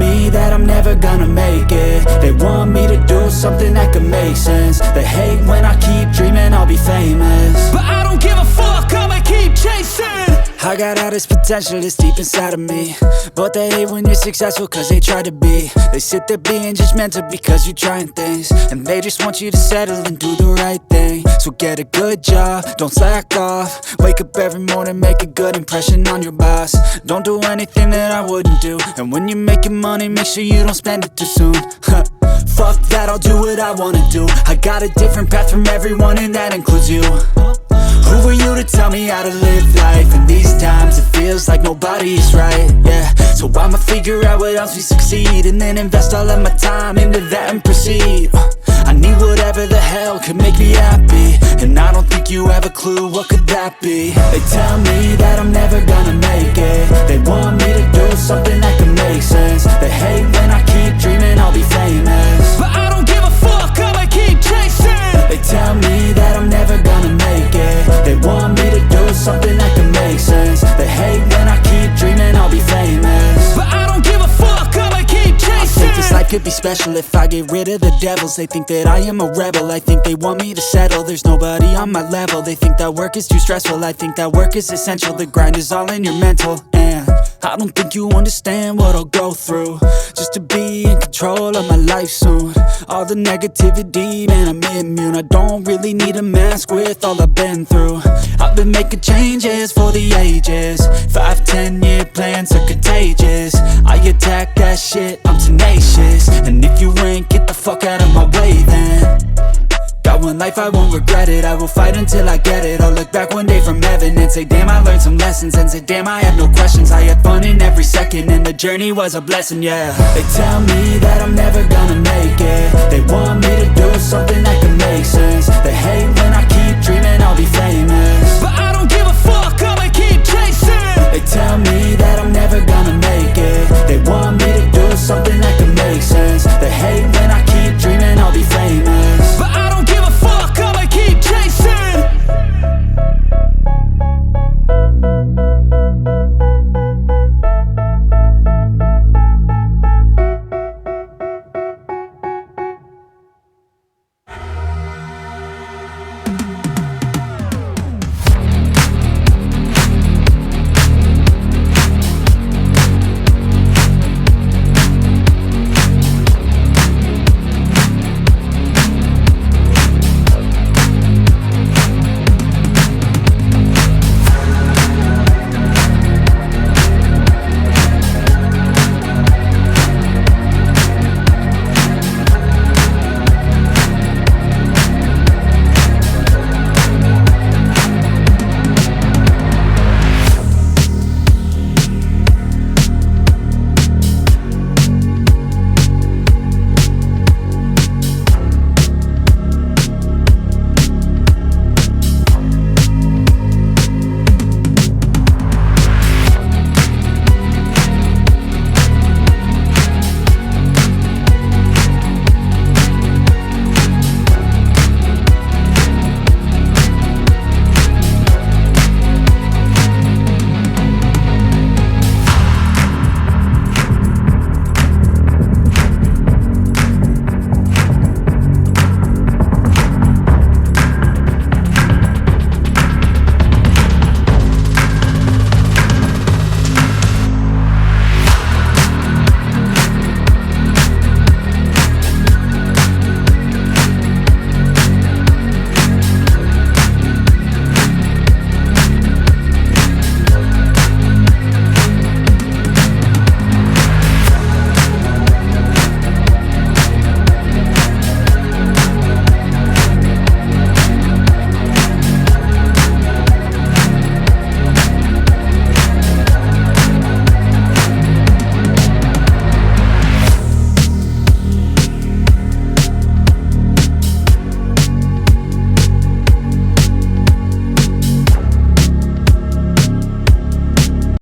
me that I'm never gonna make it. They want me to do something that could make sense. They hate when I keep dreaming I'll be famous, but I don't give a fuck, I'ma keep chasing. I got all this potential that's deep inside of me, but they hate when you're successful cause they try to be. They sit there being judgmental because you're trying things, and they just want you to settle and do the right thing. So get a good job, don't slack off. Wake up every morning, make a good impression on your boss. Don't do anything that I wouldn't do, and when you're making money, make sure you don't spend it too soon. Fuck that, I'll do what I wanna do. I got a different path from everyone, and that includes you. Who are you to tell me how to live life? In these times it feels like nobody's right, yeah. So I'ma figure out what else we succeed, and then invest all of my time into that and proceed. I need whatever the hell could make me happy, and I don't think you have a clue what could that be. They tell me that I'm never gonna make it. They want me to do something that could make sense. They hate when I keep dreaming I'll be famous, but I don't give a fuck, I'ma keep chasing. They tell me that I'm never gonna make it. They want me to do something that can make sense. They hate when I keep dreaming I'll be famous, but I don't give a fuck, I'ma keep chasing. I think this life could be special if I get rid of the devils. They think that I am a rebel, I think they want me to settle. There's nobody on my level. They think that work is too stressful, I think that work is essential. The grind is all in your mental, and I don't think you understand what I'll go through just to be in control of my life soon. All the negativity, man, I'm immune. I don't really need a mask with all I've been through. I've been making changes for the ages. 5-10 year plans are contagious. I attack that shit, I'm tenacious. And if you ain't, get the fuck out of my way then. Got one life, I won't regret it. I will fight until I get it. I'll look back one day from heaven and say damn, I learned some lessons. And say damn, I had no questions. I had fun in every second, and the journey was a blessing, yeah. They tell me